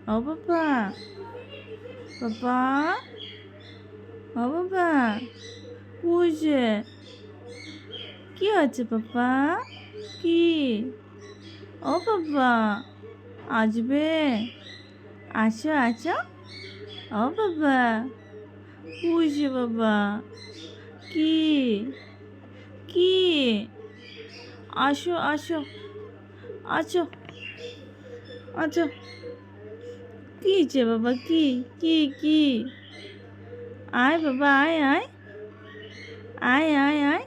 ও বাবা, বাবা, ও বাবা, ওই যে কি হচ্ছে বাবা? কি? ও বাবা, আসবে? আসো আসো। ও বাবা, ওই যে বাবা, কি? কি? আসো আসো, আছো আছো। কি হয়েছে বাবা? কি? কি? কি? আয় বাবা, আয় আয়, আয় আয় আয়, আয়।